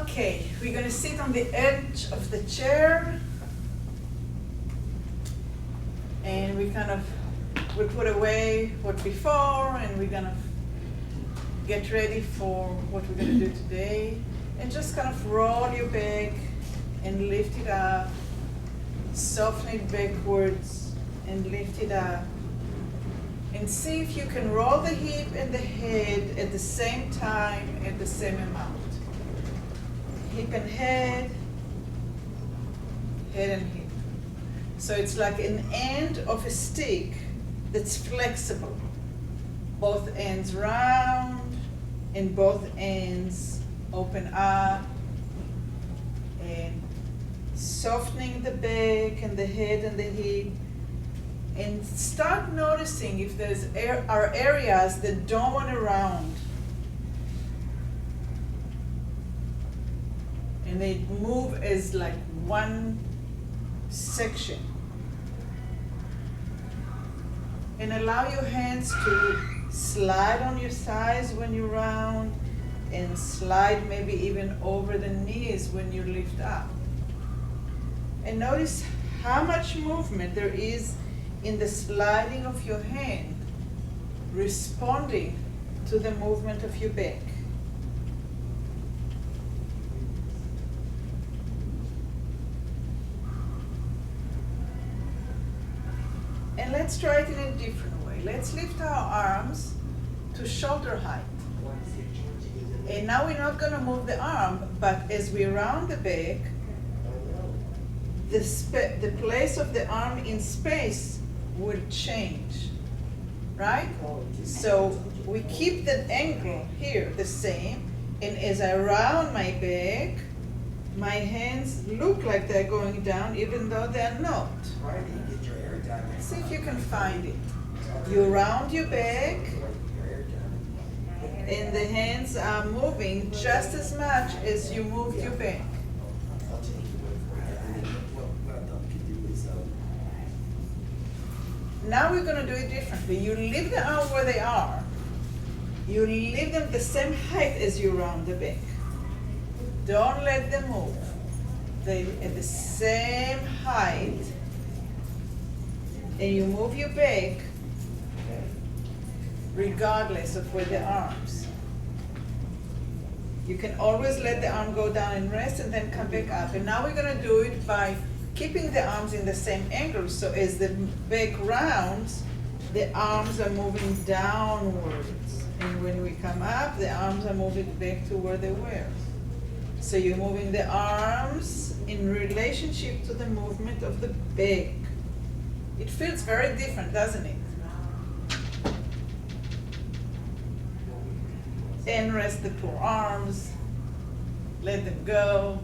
Okay, we're going to sit on the edge of the chair. And we put away what before, and we're going to get ready for what we're going to do today. And just kind of roll your back and lift it up. Soften it backwards and lift it up. And see if you can roll the hip and the head at the same time at the same amount. Hip and head, head and hip. So it's like an end of a stick that's flexible. Both ends round and both ends open up. And softening the back and the head and the hip. And start noticing if there's are areas that don't want to round. And they move as like one section. And allow your hands to slide on your thighs when you round, and slide maybe even over the knees when you lift up. And notice how much movement there is in the sliding of your hand, responding to the movement of your back. And let's try it in a different way. Let's lift our arms to shoulder height. And now we're not going to move the arm, but as we round the back, the place of the arm in space will change, right? So we keep the angle here the same, and as I round my back, my hands look like they're going down even though they're not. See if you can find it. You round your back, and the hands are moving just as much as you moved your back. Now we're going to do it differently. You leave the arm where they are. You leave them the same height as you round the back. Don't let them move. They're at the same height. And you move your back regardless of where the arms. You can always let the arm go down and rest and then come back up. And now we're going to do it by keeping the arms in the same angle. So as the back rounds, the arms are moving downwards. And when we come up, the arms are moving back to where they were. So you're moving the arms in relationship to the movement of the back. It feels very different, doesn't it? And rest the forearms. Let them go.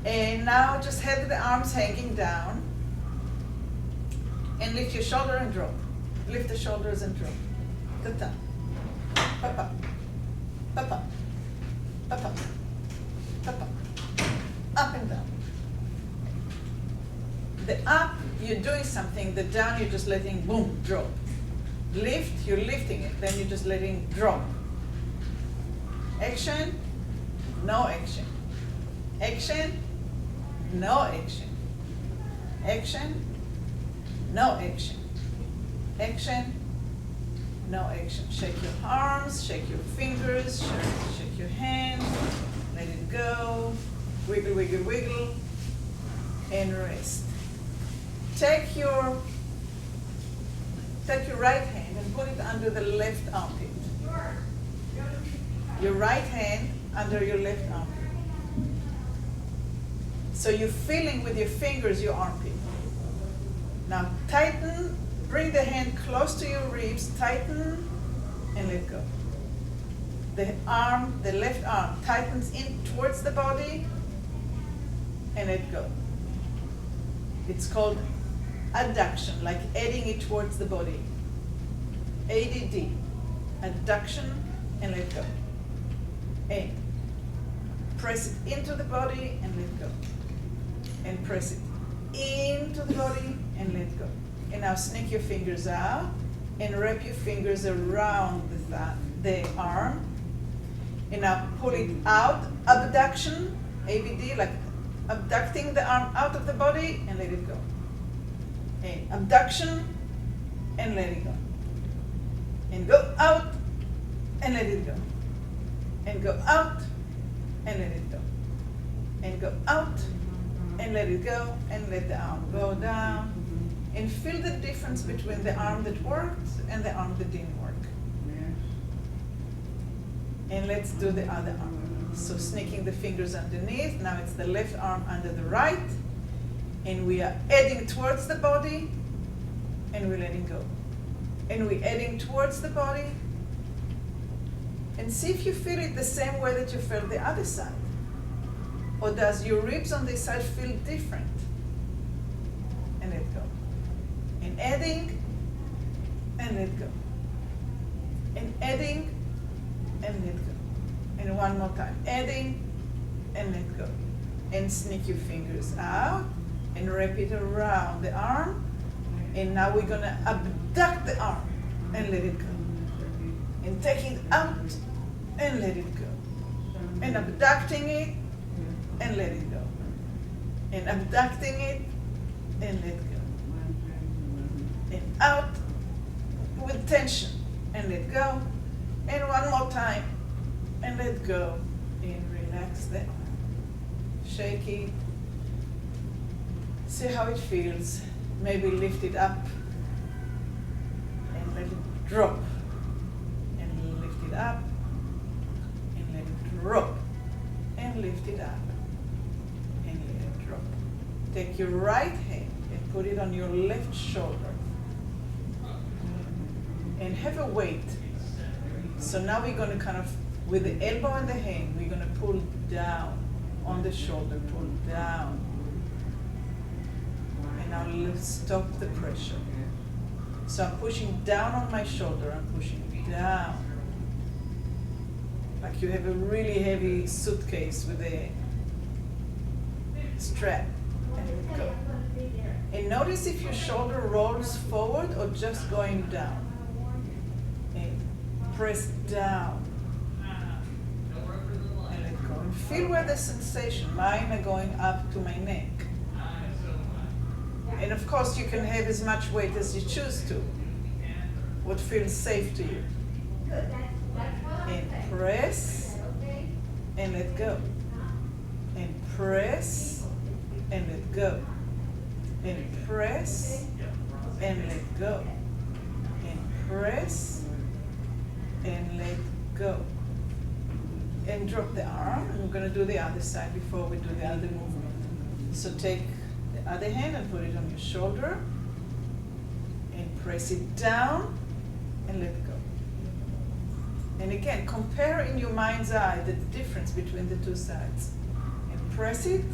And now just have the arms hanging down. And lift your shoulder and drop. Lift the shoulders and drop. Ta-ta. Up, up. Up, up. Up, up. Up, up. Up and down. The up, you're doing something. The down, you're just letting, boom, drop. Lift, you're lifting it. Then you're just letting drop. Action, no action. Action, no action. Action, no action. Action, no action. Shake your arms, shake your fingers, shake your hands, let it go. Wiggle, wiggle, wiggle, and rest. Take your right hand and put it under the left armpit. Your right hand under your left armpit. So you're feeling with your fingers your armpit. Now tighten, bring the hand close to your ribs, tighten, and let go. The left arm tightens in towards the body, and let go. It's called adduction, like adding it towards the body. ADD, adduction, and let go. And press it into the body and let go. And press it into the body and let go. And now sneak your fingers out and wrap your fingers around the arm. And now pull it out, abduction, ABD, like abducting the arm out of the body and let it go. And abduction and let it go. And go out and let it go. And go out and let it go. And go out and let it go and let the arm go down. And feel the difference between the arm that worked and the arm that didn't work. And let's do the other arm. So sneaking the fingers underneath. Now it's the left arm under the right. And we are adding towards the body and we're letting go. And we're adding towards the body. And see if you feel it the same way that you felt the other side. Or does your ribs on this side feel different? And let go. And adding and let go. And adding and let go. And one more time. Adding and let go. And sneak your fingers out and wrap it around the arm. And now we're going to abduct the arm and let it go. And take it out and let it go. And abducting it and let it go. And abducting it and let go. And out with tension and let go. And one more time and let go. And relax the arm. Shake it. See how it feels. Maybe lift it up and let it drop. And lift it up and let it drop. And lift it up and let it drop. Take your right hand and put it on your left shoulder. And have a weight. So now we're going to kind of, with the elbow and the hand, we're going to pull down on the shoulder, pull down. And now let's stop the pressure. So I'm pushing down on my shoulder, I'm pushing down. Like you have a really heavy suitcase with a strap. And go. And notice if your shoulder rolls forward or just going down. And press down. And let go. And feel where the sensation, mine are going up to my neck. And of course you can have as much weight as you choose to. What feels safe to you. And press and let go. And press and let go. And press and let go. And press and let go. And drop the arm. And we're going to do the other side before we do the other movement. So take the other hand and put it on your shoulder. And press it down and let go. And again, compare in your mind's eye the difference between the two sides. And press it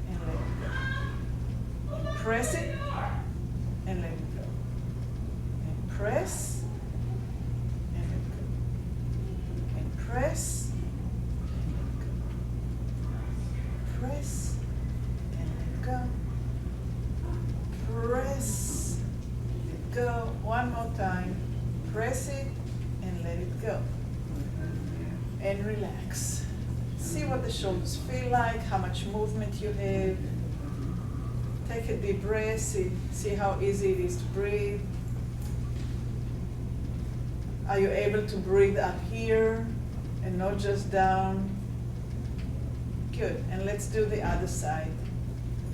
and let it go. And press it and let it go. And press and let go. And press and let go. Press and let go. Press, let go. One more time. Press it and let it go. And relax. See what the shoulders feel like, how much movement you have. Take a deep breath, see how easy it is to breathe. Are you able to breathe up here and not just down? Good, and let's do the other side.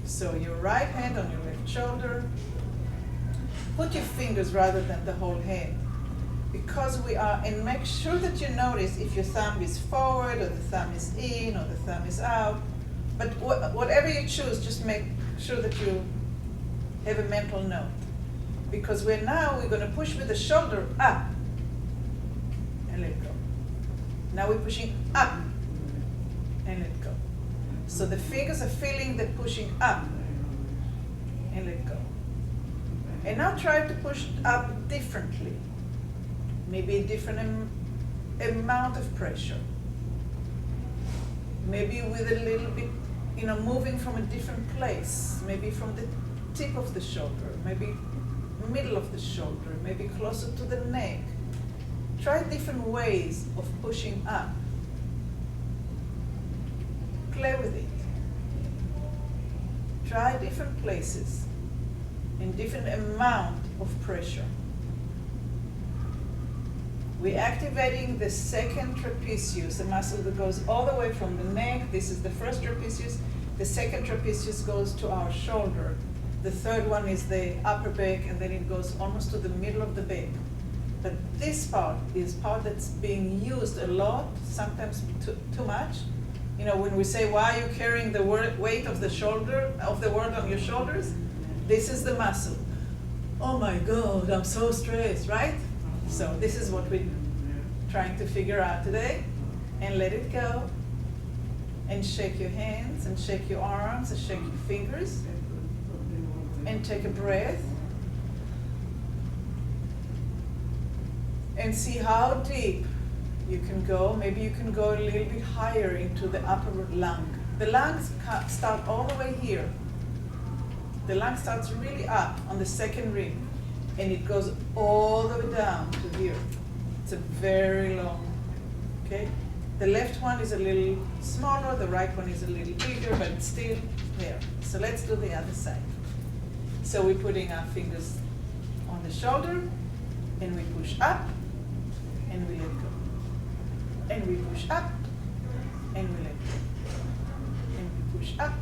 So your right hand on your left shoulder. Put your fingers rather than the whole hand. Because we are, and make sure that you notice if your thumb is forward or the thumb is in or the thumb is out. But whatever you choose, just make sure that you have a mental note. Because we're going to push with the shoulder up and let go. Now we're pushing up and let go. So the fingers are feeling the pushing up and let go. And now try to push up differently. Maybe a different amount of pressure. Maybe with a little bit, moving from a different place. Maybe from the tip of the shoulder, maybe middle of the shoulder, maybe closer to the neck. Try different ways of pushing up Play with it. Try different places and different amount of pressure. We're activating the second trapezius, the muscle that goes all the way from the neck. This is the first trapezius. The second trapezius goes to our shoulder. The third one is the upper back, and then it goes almost to the middle of the back. But this part is part that's being used a lot, sometimes too much. You know, when we say, why are you carrying the weight of the world on your shoulders? This is the muscle. Oh my God, I'm so stressed, right? So this is what we're trying to figure out today. And let it go. And shake your hands, and shake your arms, and shake your fingers. And take a breath. And see how deep you can go. Maybe you can go a little bit higher into the upper lung. The lungs start all the way here. The lung starts really up on the second rib, and it goes all the way down to here. It's a very long, okay? The left one is a little smaller, the right one is a little bigger, but it's still there. So let's do the other side. So we're putting our fingers on the shoulder, and we push up, and we let go. And we push up, and we let go. And we push up,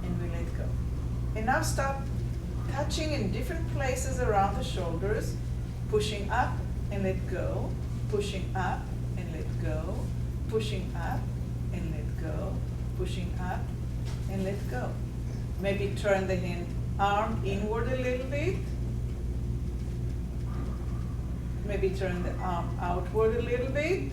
and we let go. And now start touching in different places around the shoulders, pushing up and let go, pushing up and let go, pushing up and let go, pushing up and let go. Maybe turn the arm inward a little bit. Maybe turn the arm outward a little bit.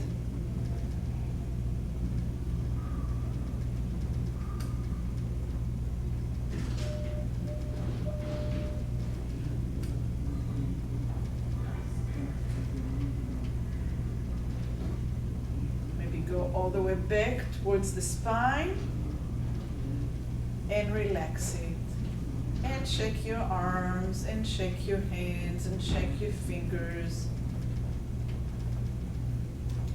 All the way back towards the spine, and relax it. And shake your arms, and shake your hands, and shake your fingers.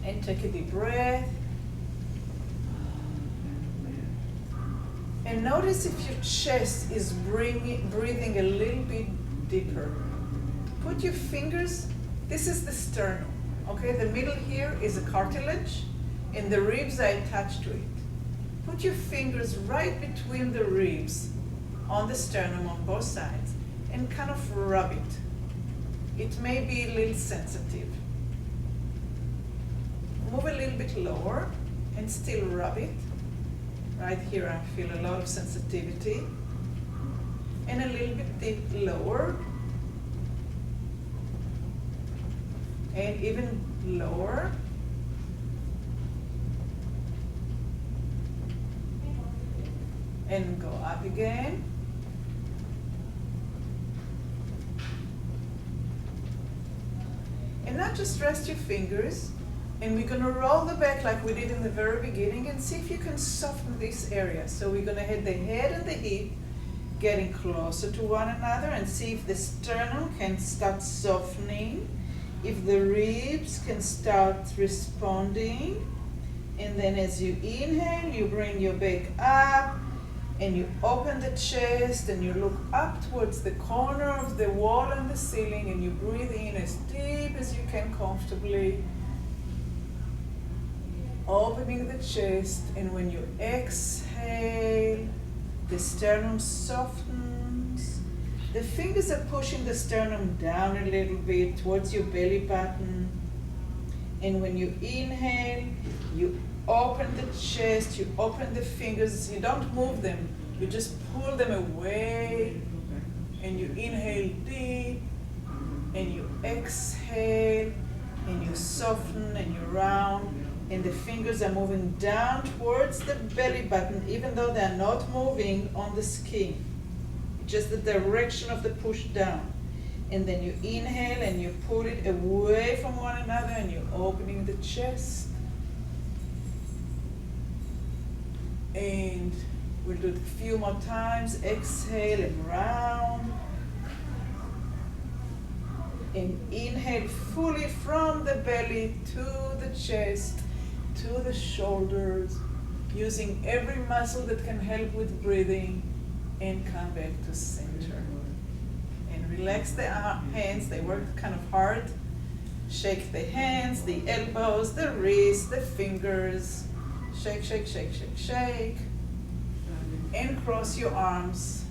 And take a deep breath. And notice if your chest is breathing a little bit deeper. Put your fingers, this is the sternum, okay? The middle here is a cartilage, and the ribs are attached to it. Put your fingers right between the ribs on the sternum on both sides and kind of rub it. It may be a little sensitive. Move a little bit lower and still rub it. Right here I feel a lot of sensitivity. And a little bit lower. And even lower. And go up again. And now just rest your fingers, and we're going to roll the back like we did in the very beginning, and see if you can soften this area. So we're going to hit the head and the hip getting closer to one another, and see if the sternum can start softening, if the ribs can start responding. And then as you inhale, you bring your back up, and you open the chest, and you look up towards the corner of the wall and the ceiling, and you breathe in as deep as you can comfortably, opening the chest. And when you exhale, the sternum softens. The fingers are pushing the sternum down a little bit towards your belly button. And when you inhale, you open the chest, you open the fingers, you don't move them, you just pull them away, and you inhale deep, and you exhale, and you soften, and you round, and the fingers are moving down towards the belly button, even though they're not moving on the skin, just the direction of the push down. And then you inhale, and you pull it away from one another, and you're opening the chest. And we'll do it a few more times. Exhale and round. And inhale fully from the belly to the chest, to the shoulders. using every muscle that can help with breathing, and come back to center. And relax the hands, they work kind of hard. Shake the hands, the elbows, the wrists, the fingers. Shake, shake, shake, shake, shake. And cross your arms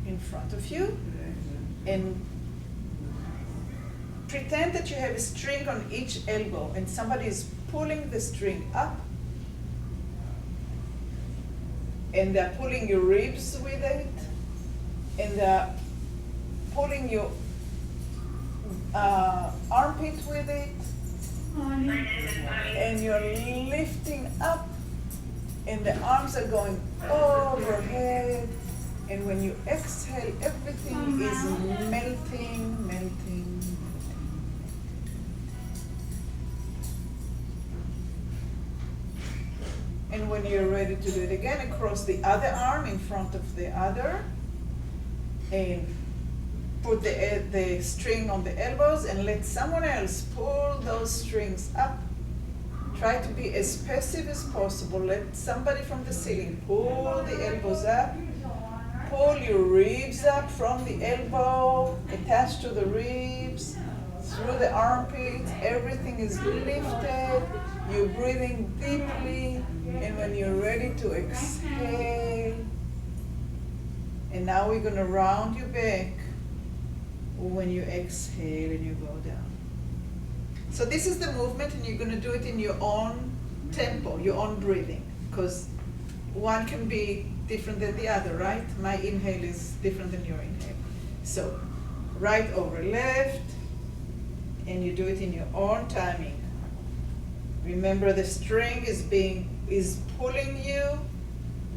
in front of you. And pretend that you have a string on each elbow and somebody is pulling the string up. And they're pulling your ribs with it. And they're pulling your armpit with it. And you're lifting up. And the arms are going overhead. And when you exhale, everything is melting, melting. And when you're ready to do it again, across the other arm in front of the other. And put the string on the elbows and let someone else pull those strings up. Try to be as passive as possible. Let somebody from the ceiling pull the elbows up. Pull your ribs up from the elbow, attached to the ribs, through the armpits. Everything is lifted. You're breathing deeply. And when you're ready to exhale, and now we're going to round your back when you exhale and you go down. So this is the movement, and you're going to do it in your own tempo, your own breathing, because one can be different than the other, right? My inhale is different than your inhale. So right over left, and you do it in your own timing. Remember, the string is pulling you.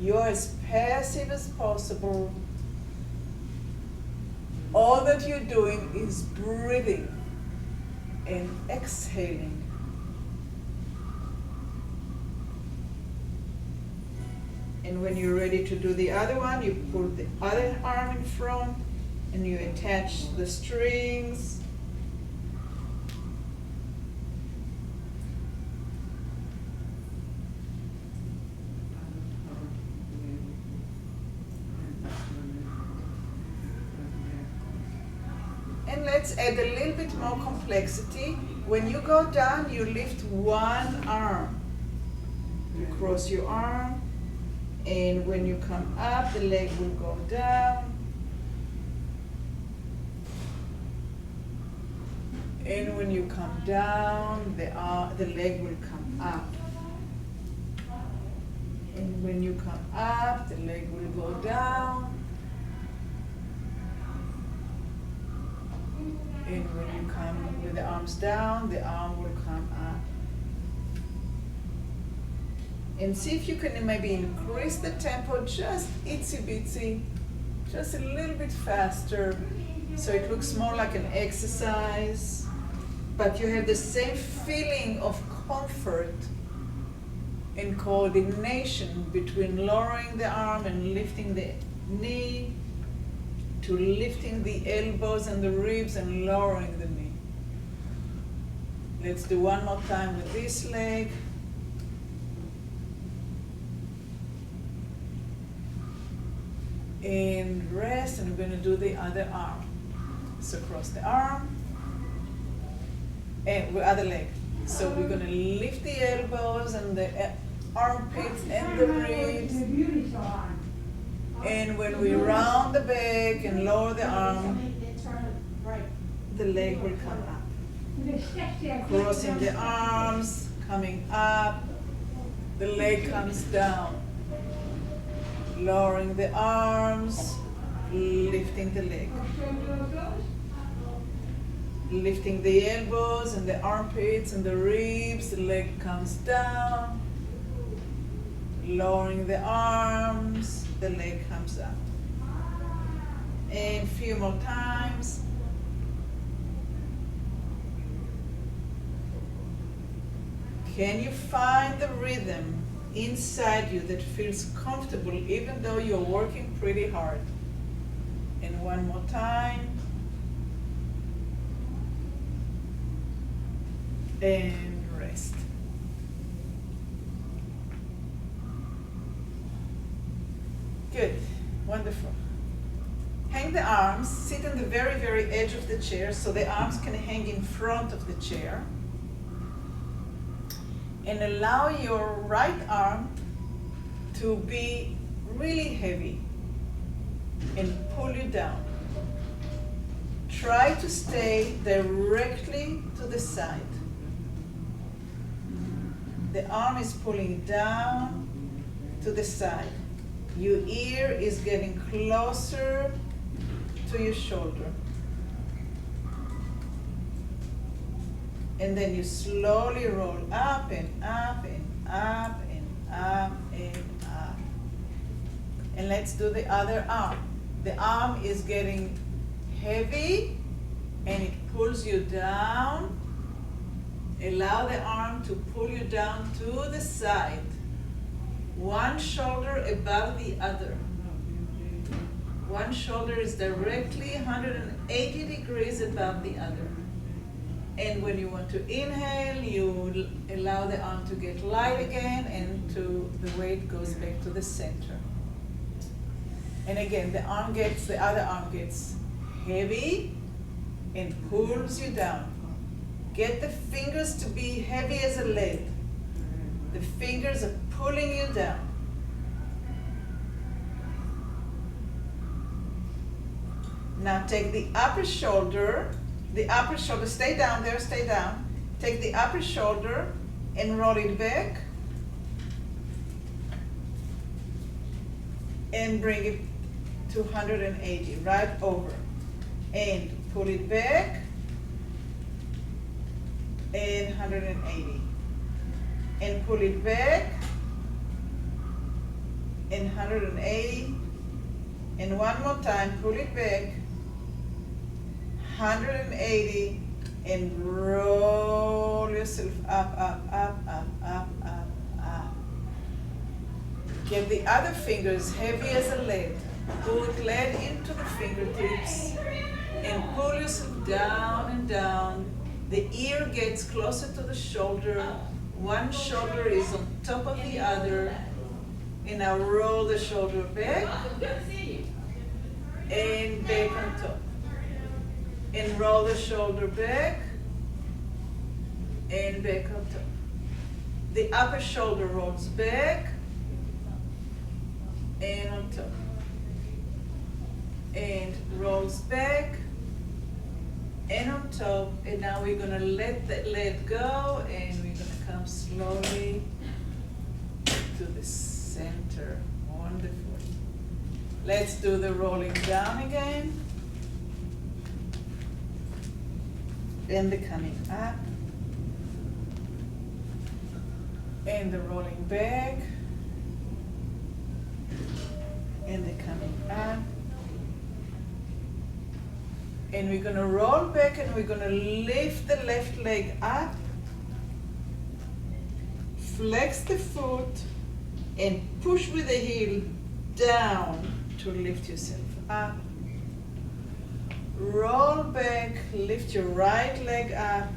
You're as passive as possible. All that you're doing is breathing and exhaling. And when you're ready to do the other one, you pull the other arm in front and you attach the strings. And let's add a little bit more complexity. When you go down, you lift one arm. You cross your arm, and when you come up, the leg will go down. And when you come down, the leg will come up. And when you come up, the leg will go down. And when you come with the arms down, the arm will come up. And see if you can maybe increase the tempo just itsy bitsy, just a little bit faster, so it looks more like an exercise, but you have the same feeling of comfort and coordination between lowering the arm and lifting the knee, to lifting the elbows and the ribs and lowering the knee. Let's do one more time with this leg. And rest, and we're going to do the other arm. So cross the arm, and the other leg. So we're going to lift the elbows and the armpits and the ribs. And when we round the back and lower the arm, the leg will come up. Crossing the arms, coming up, the leg comes down. Lowering the arms, lifting the leg. Lifting the elbows and the armpits and the ribs, the leg comes down. Lowering the arms, the leg comes up. And a few more times. Can you find the rhythm inside you that feels comfortable even though you're working pretty hard? And one more time. And rest. Good, wonderful. Hang the arms, sit on the very, very edge of the chair so the arms can hang in front of the chair. And allow your right arm to be really heavy and pull you down. Try to stay directly to the side. The arm is pulling down to the side. Your ear is getting closer to your shoulder. And then you slowly roll up and up and up and up and up. And let's do the other arm. The arm is getting heavy and it pulls you down. Allow the arm to pull you down to the side. One shoulder above the other. One shoulder is directly 180 degrees above the other. And when you want to inhale, you allow the arm to get light again and the weight goes back to the center. And again, the other arm gets heavy and pulls you down. Get the fingers to be heavy as a lead. The fingers are pulling you down. Now take the upper shoulder, stay down there, stay down. Take the upper shoulder and roll it back. And bring it to 180, right over. And pull it back. And 180. And pull it back. And 180. And one more time, pull it back. 180. And roll yourself up, up, up, up, up, up, up. Get the other fingers heavy as a lead. Put lead into the fingertips and pull yourself down and down. The ear gets closer to the shoulder. One shoulder is on top of the other. And now roll the shoulder back and back on top. And roll the shoulder back and back on top. The upper shoulder rolls back and on top. And rolls back and on top. And now we're going to let go and we're going to come slowly to the center. Wonderful. Let's do the rolling down again. And the coming up. And the rolling back. And the coming up. And we're going to roll back and we're going to lift the left leg up. Flex the foot and push with the heel down to lift yourself up. Roll back, lift your right leg up.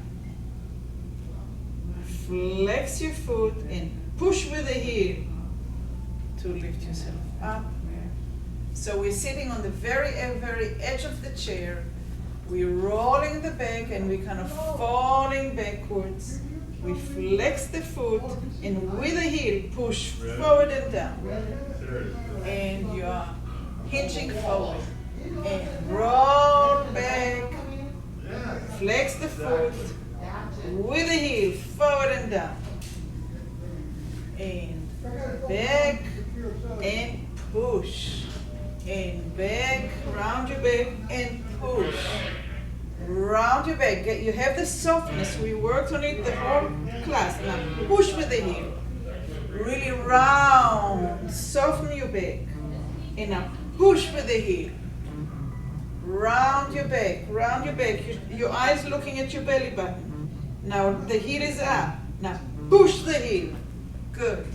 Flex your foot and push with the heel to lift yourself up. So we're sitting on the very edge of the chair. We're rolling the back and we're kind of falling backwards. We flex the foot and with the heel push forward and down. And you are hinging forward. And roll back. Flex the foot with the heel forward and down. And back and push. And back, round your back and push. Round your back. You have the softness. We worked on it the whole class. Now push with the heel. Really round. Soften your back. And now push with the heel. Round your back. Round your back. Your eyes looking at your belly button. Now the heel is up. Now push the heel. Good.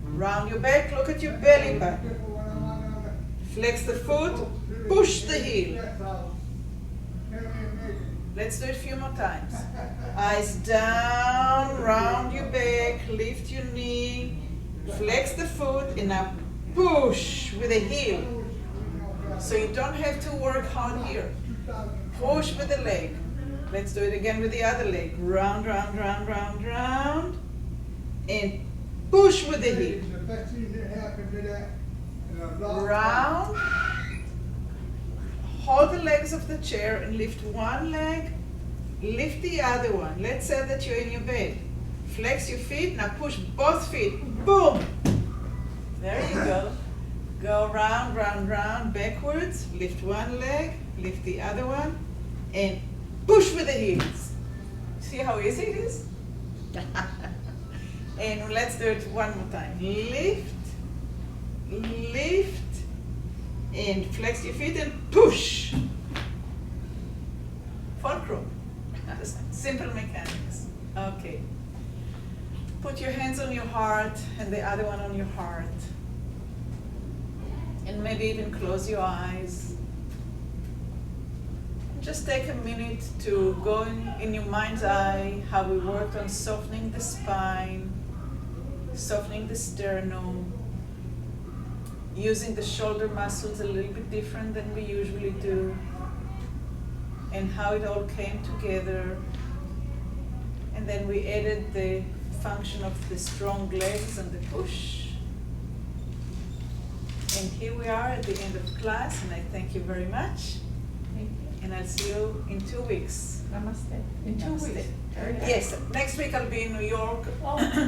Round your back. Look at your belly button. Flex the foot, push the heel. Let's do it a few more times. Eyes down, round your back, lift your knee, flex the foot, and now push with the heel. So you don't have to work hard here. Push with the leg. Let's do it again with the other leg. Round, round, round, round, round. And push with the heel. Round. Hold the legs of the chair and lift one leg. Lift the other one. Let's say that you're in your bed. Flex your feet. Now push both feet. Boom. There you go. Go round, round, round, backwards. Lift one leg. Lift the other one. And push with the heels. See how easy it is? And let's do it one more time. Lift, lift, and flex your feet and push. Fulcrum. Just simple mechanics. Okay. Put your hands on your heart and the other one on your heart. And maybe even close your eyes. Just take a minute to go in your mind's eye how we worked on softening the spine, softening the sternum, using the shoulder muscles a little bit different than we usually do, and how it all came together. And then we added the function of the strong legs and the push. And here we are at the end of class, and I thank you very much. Thank you. And I'll see you in 2 weeks. Namaste. In 2 Namaste. weeks. Very nice. Yes, next week I'll be in New York. Oh.